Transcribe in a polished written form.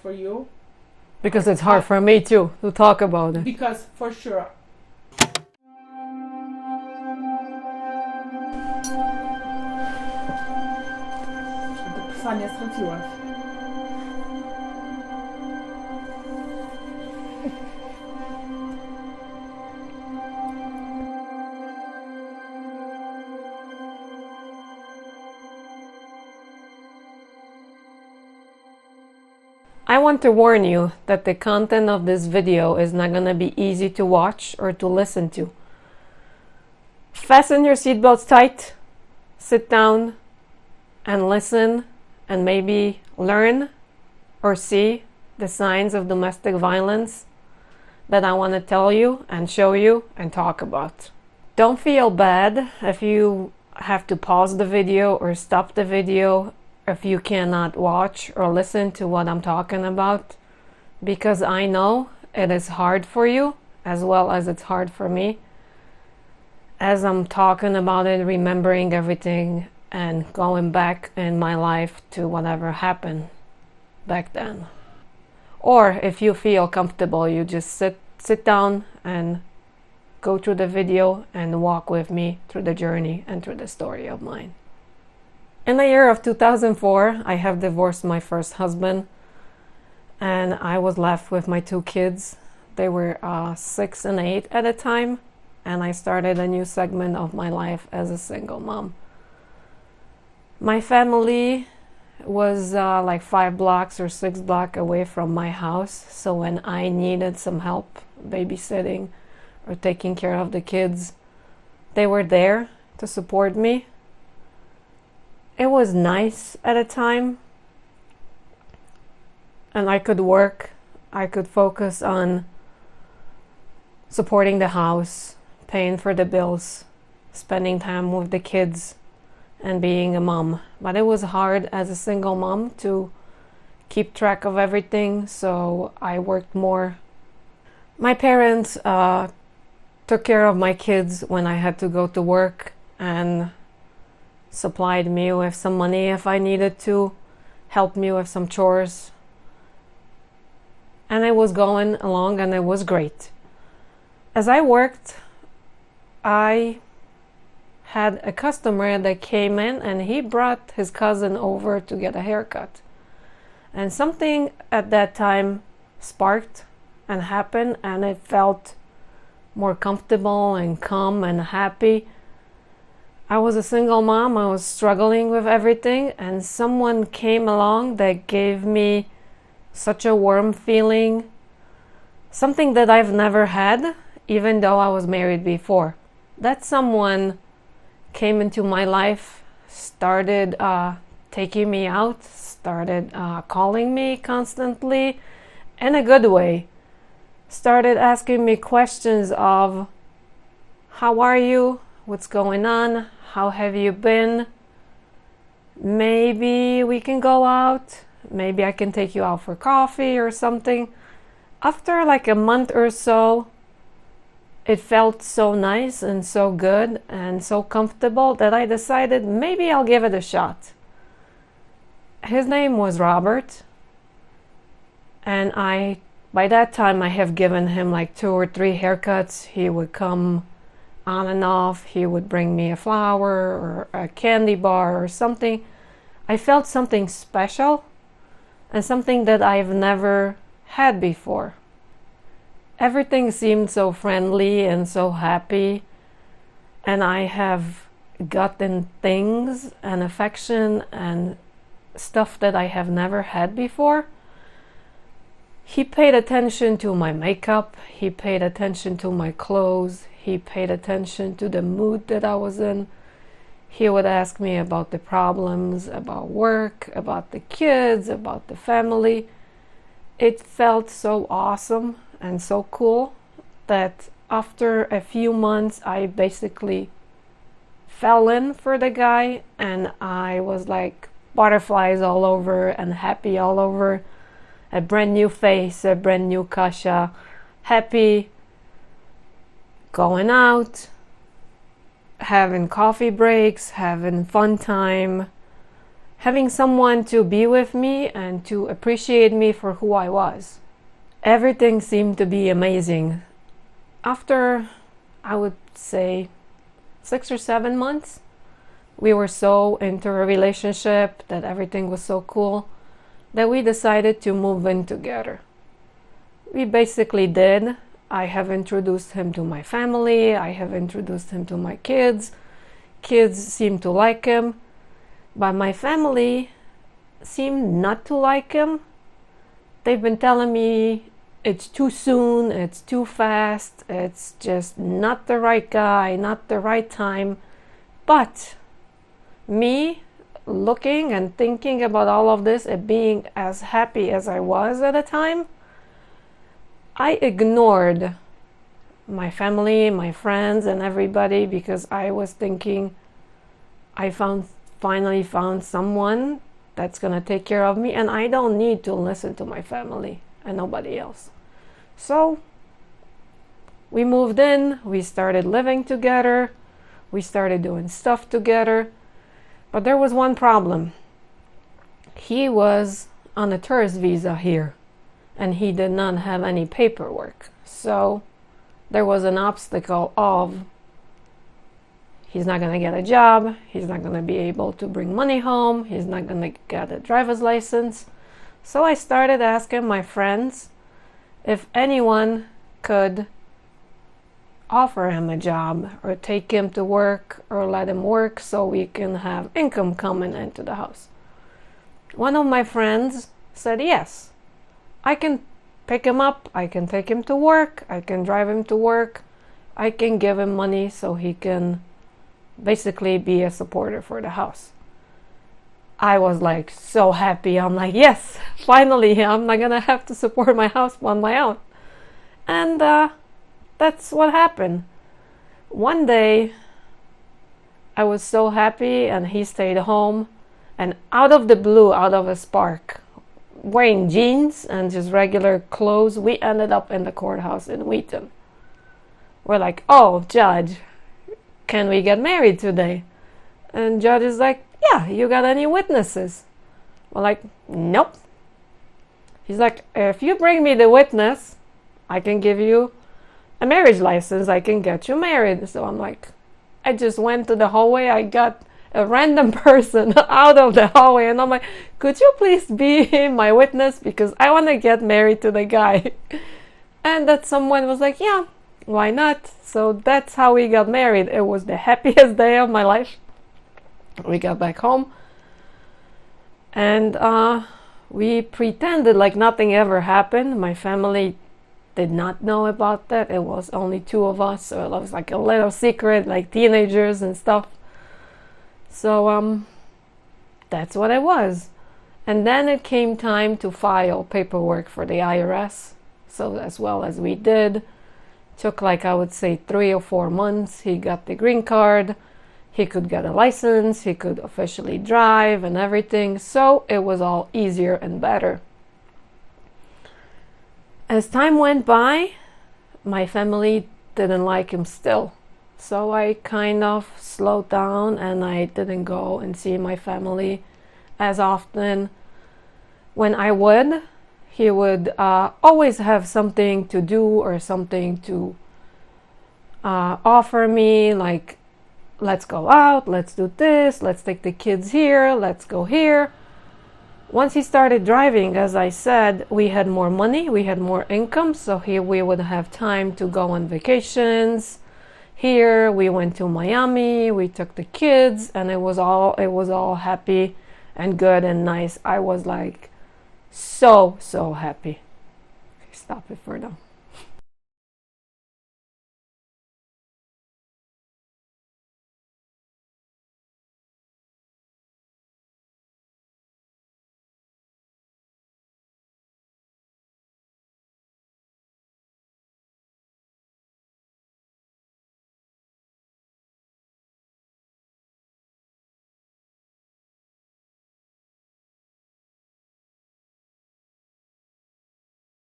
for you. Because it's hard for me too to talk about it. Because for sure. Pisanie skręciłaś. I want to warn you that the content of this video is not going to be easy to watch or to listen to. Fasten your seatbelts tight, sit down, and listen, and maybe learn or see the signs of domestic violence that I want to tell you and show you and talk about. Don't feel bad if you have to pause the video or stop the video if you cannot watch or listen to what I'm talking about, because I know it is hard for you as well as it's hard for me as I'm talking about it, remembering everything and going back in my life to whatever happened back then. Or if you feel comfortable, you just sit down and go through the video and walk with me through the journey and through the story of mine. In the year of 2004, I have divorced my first husband, and I was left with my two kids. They were 6 and 8 at the time, and I started a new segment of my life as a single mom. My family was like 5 blocks or 6 blocks away from my house, so when I needed some help babysitting or taking care of the kids, they were there to support me. It was nice at a time, and I could work. I could focus on supporting the house, paying for the bills, spending time with the kids, and being a mom. But it was hard as a single mom to keep track of everything, so I worked more. My parents took care of my kids when I had to go to work and supplied me with some money if I needed to, helped me with some chores. And it was going along and it was great. As I worked, I had a customer that came in and he brought his cousin over to get a haircut. And something at that time sparked and happened, and it felt more comfortable and calm and happy. I was a single mom, I was struggling with everything, and someone came along that gave me such a warm feeling, something that I've never had, even though I was married before. That someone came into my life, started taking me out, started calling me constantly, in a good way, started asking me questions of, how are you? What's going on? How have you been? Maybe we can go out. Maybe I can take you out for coffee or something. After like a month or so, it felt so nice and so good and so comfortable that I decided maybe I'll give it a shot. His name was Robert, and by that time I have given him like 2 or 3 haircuts. He would come on and off. He would bring me a flower or a candy bar or something. I felt something special and something that I've never had before. Everything seemed so friendly and so happy, and I have gotten things and affection and stuff that I have never had before. He paid attention to my makeup, he paid attention to my clothes, he paid attention to the mood that I was in. He would ask me about the problems, about work, about the kids, about the family. It felt so awesome and so cool that after a few months I basically fell in for the guy, and I was like butterflies all over and happy all over. A brand new face, a brand new Kasha, happy, going out, having coffee breaks, having fun time, having someone to be with me and to appreciate me for who I was. Everything seemed to be amazing. After, I would say, 6 or 7 months, we were so into a relationship that everything was so cool that we decided to move in together. We basically did. I have introduced him to my family. I have introduced him to my kids. Kids seemed to like him, but my family seemed not to like him. They've been telling me it's too soon, it's too fast, it's just not the right guy, not the right time. But me looking and thinking about all of this and being as happy as I was at the time, I ignored my family, my friends, and everybody because I was thinking I finally found someone that's gonna take care of me, and I don't need to listen to my family and nobody else. So we moved in, we started living together, we started doing stuff together, but there was one problem. He was on a tourist visa here, and he did not have any paperwork. So there was an obstacle of he's not going to get a job, he's not going to be able to bring money home, he's not going to get a driver's license. So I started asking my friends if anyone could offer him a job or take him to work or let him work so we can have income coming into the house. One of my friends said yes. I can pick him up, I can take him to work, I can drive him to work, I can give him money so he can basically be a supporter for the house. I was like so happy. I'm like, yes, finally I'm not gonna have to support my house on my own. And that's what happened. One day I was so happy and he stayed home, and out of the blue, out of a spark, wearing jeans and just regular clothes, we ended up in the courthouse in Wheaton. We're like, oh, judge, can we get married today? And judge is like, yeah, you got any witnesses? We're like, nope. He's like, if you bring me the witness, I can give you a marriage license, I can get you married. So I'm like, I just went to the hallway, I got a random person out of the hallway, and I'm like, could you please be my witness because I want to get married to the guy? And that someone was like, yeah, why not? So that's how we got married. It was the happiest day of my life. We got back home and we pretended like nothing ever happened. My family did not know about that. It was only 2 of us, so it was like a little secret, like teenagers and stuff. So that's what it was. And then it came time to file paperwork for the IRS. So as well as we did, took like I would say 3 or 4 months. He got the green card, he could get a license, he could officially drive and everything. So it was all easier and better. As time went by, my family didn't like him still. So I kind of slowed down and I didn't go and see my family as often. When I would, he would always have something to do or something to offer me, like, let's go out, let's do this, let's take the kids here, let's go here. Once he started driving, as I said, we had more money, we had more income, so here we would have time to go on vacations. Here we went to Miami, we took the kids, and it was all happy and good and nice. I was like so happy. Okay, stop it for now.